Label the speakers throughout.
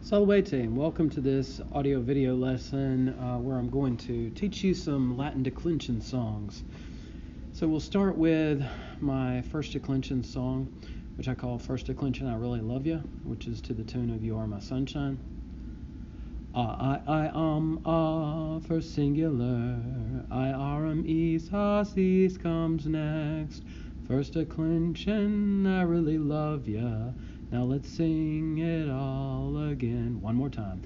Speaker 1: Salve team, welcome to this audio video lesson where I'm going to teach you some Latin declension songs. So we'll start with my first declension song, which I call First Declension I Really Love Ya, which is to the tune of You Are My Sunshine. First singular, is comes next. First declension, I really love ya. Now let's sing it all again. One more time.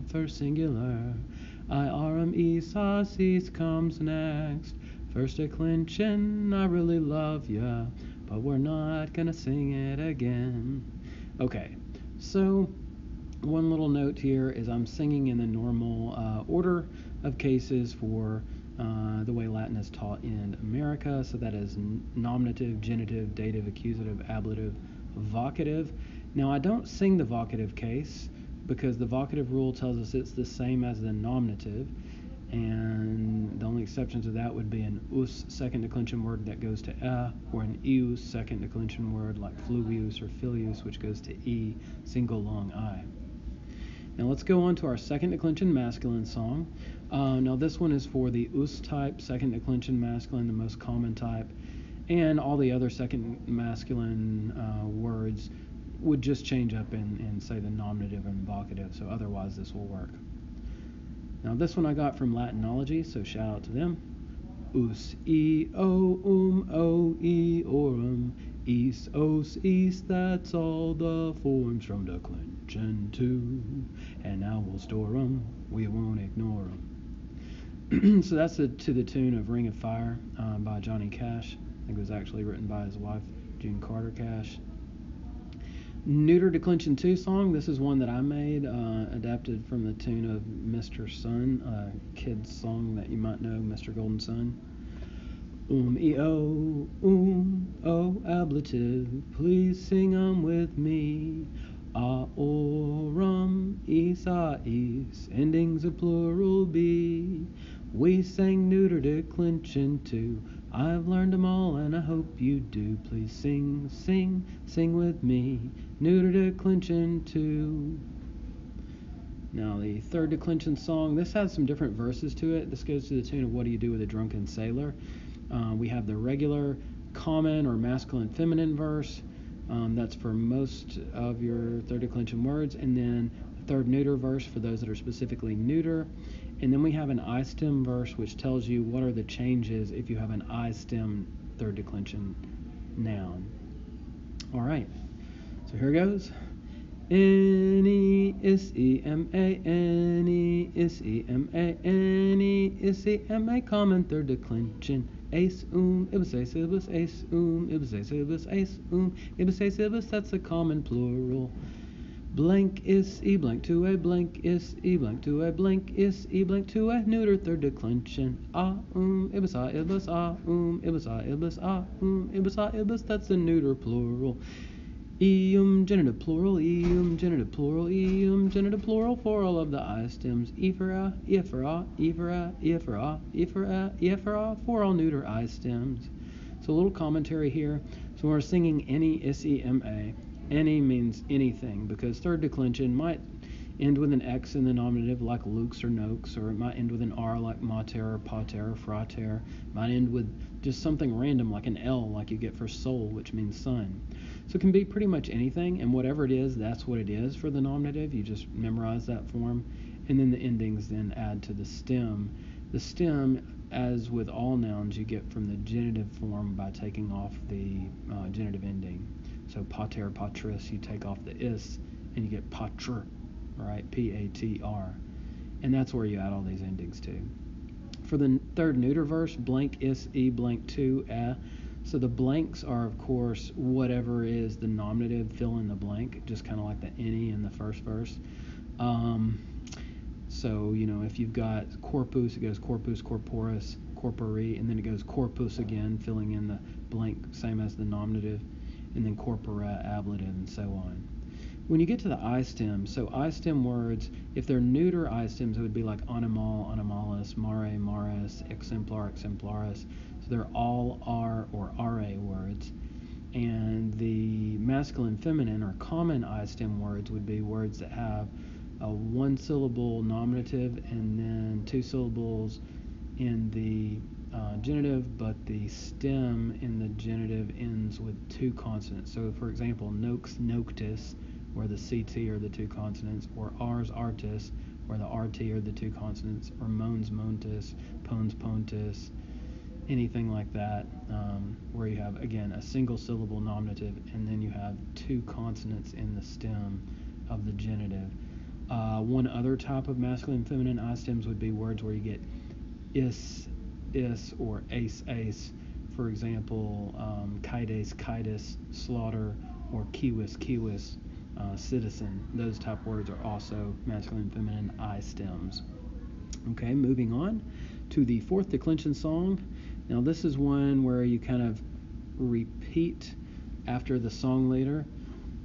Speaker 1: First singular, is comes next. First declension, I really love ya, but we're not gonna sing it again. Okay, so one little note here is I'm singing in the normal order of cases for the way Latin is taught in America. So that is nominative, genitive, dative, accusative, ablative, vocative. Now I don't sing the vocative case because the vocative rule tells us it's the same as the nominative, and the only exception to that would be an us second declension word that goes to or an ius second declension word like fluvius or filius, which goes to e, single long I. Now let's go on to our second declension masculine song. Now this one is for the us type, second declension masculine, the most common type, and all the other second masculine words would just change up in say the nominative and vocative, so otherwise this will work. Now this one I got from Latinology, so shout out to them. Us, e, o, e, orum, east, os, east, that's all the forms from declension 2. And now we'll store 'em, we won't ignore 'em. So that's to the tune of Ring of Fire by Johnny Cash. I think it was actually written by his wife, June Carter Cash. Neuter Declension 2 song. This is one that I made, adapted from the tune of Mr. Sun, a kid's song that you might know, Mr. Golden Sun. Ablative, please sing 'em with me. Orum, is, endings of plural be. We sang neuter declension 2. I've learned 'em all and I hope you do. Please sing, sing, sing with me. Neuter declension 2. Now the third declension song, this has some different verses to it. This goes to the tune of What Do You Do with a Drunken Sailor? We have the regular, common, or masculine feminine verse. That's for most of your third declension words. And then the third neuter verse for those that are specifically neuter. And then we have an I stem verse, which tells you what are the changes if you have an I stem third declension noun. All right, so here goes. N-E-S-E-M-A, N-E-S-E-M-A, N-E-S-E-M-A, common third declension. Ace, ibis, ace, ibis, ace, ibis, ace, ibis, ace, ibis, ace, ibis, that's a common plural. Blank is e blank to a blank is e blank to a blank is e blank to a neuter third declension. Ibis, ibis, ibis, ibis, ibis, ibis, that's a neuter plural. Genitive plural, genitive plural, genitive plural for all of the I stems. E for a, E for a, E for a, E for a, E for a, E for a, for all neuter I stems. So a little commentary here. So when we're singing any S-E-M-A, any means anything, because third declension might end with an X in the nominative like lux or nox, or it might end with an R like mater or pater or frater. It might end with just something random like an L like you get for soul, which means sun. So it can be pretty much anything, and whatever it is, that's what it is for the nominative. You just memorize that form, and then the endings then add to the stem. The stem, as with all nouns, you get from the genitive form by taking off the genitive ending. So pater, patris, you take off the is, and you get patr, right? P-A-T-R. And that's where you add all these endings to. For the third neuter verse, blank is e blank to a. So the blanks are, of course, whatever is the nominative, fill in the blank, just kind of like the any in the first verse. So, if you've got corpus, it goes corpus, corporis, corpori, and then it goes corpus again, filling in the blank, same as the nominative, and then corpora, ablative, and so on. When you get to the I stem, so I stem words, if they're neuter I stems, it would be like animal, animalis, mare, maris, exemplar, exemplaris. So they're all R or RA words. And the masculine, feminine, or common I stem words would be words that have a one syllable nominative and then two syllables in the genitive, but the stem in the genitive ends with two consonants. So, for example, nox, noctis, where the CT are the two consonants, or ars, artis, where the RT are the two consonants, or mons, montis, pons, pontis, anything like that, where you have, again, a single syllable nominative and then you have two consonants in the stem of the genitive. One other type of masculine and feminine I stems would be words where you get is, or ace. For example, kites, kitus, slaughter, or kiwis, citizen. Those type words are also masculine and feminine I stems. Okay, moving on to the fourth declension song. Now this is one where you kind of repeat after the song leader.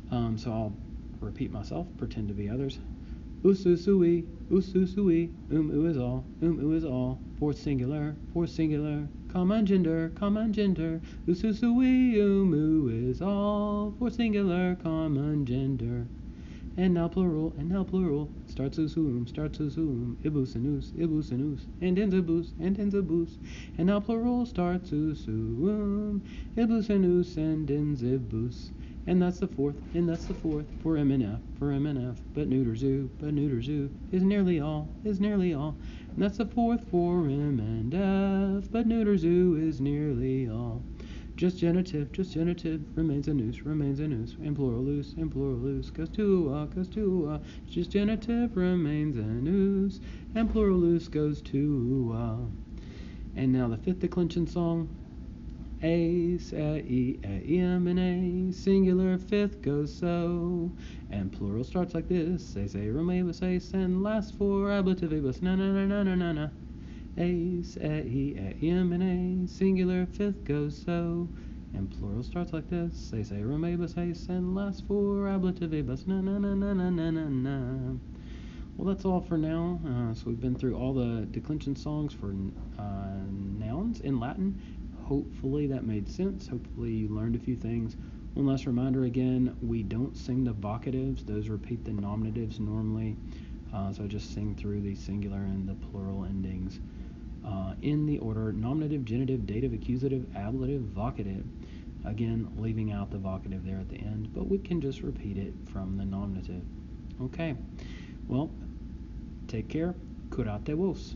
Speaker 1: So I'll repeat myself, pretend to be others. Ususui, ooh is all, fourth singular, common gender, ususui, ooh is all, fourth singular, common gender. And now plural, starts usum, ibus and us, and ends a bus, and now plural starts usum, ibus and us, and ends a bus. And that's the fourth, for M and F, but neuter zoo, is nearly all, and that's the fourth for M and F, but neuter zoo is nearly all. Just genitive, remains a noose, and plural loose, goes to, just genitive remains a noose, and plural loose goes to. And now the fifth declension song. Ace, A-E-M, and A, singular, fifth goes so, and plural starts like this, say, romabus, ace, and last for ablativibus, na. Ace, A-E-M, and A, singular, fifth goes so, and plural starts like this, say, romabus, ace, and last for ablativibus, na. Well, that's all for now. So we've been through all the declension songs for nouns in Latin. Hopefully that made sense. Hopefully you learned a few things. One last reminder again, we don't sing the vocatives. Those repeat the nominatives normally. So just sing through the singular and the plural endings in the order nominative, genitive, dative, accusative, ablative, vocative. Again, leaving out the vocative there at the end, but we can just repeat it from the nominative. Okay, well, take care. Curate vos.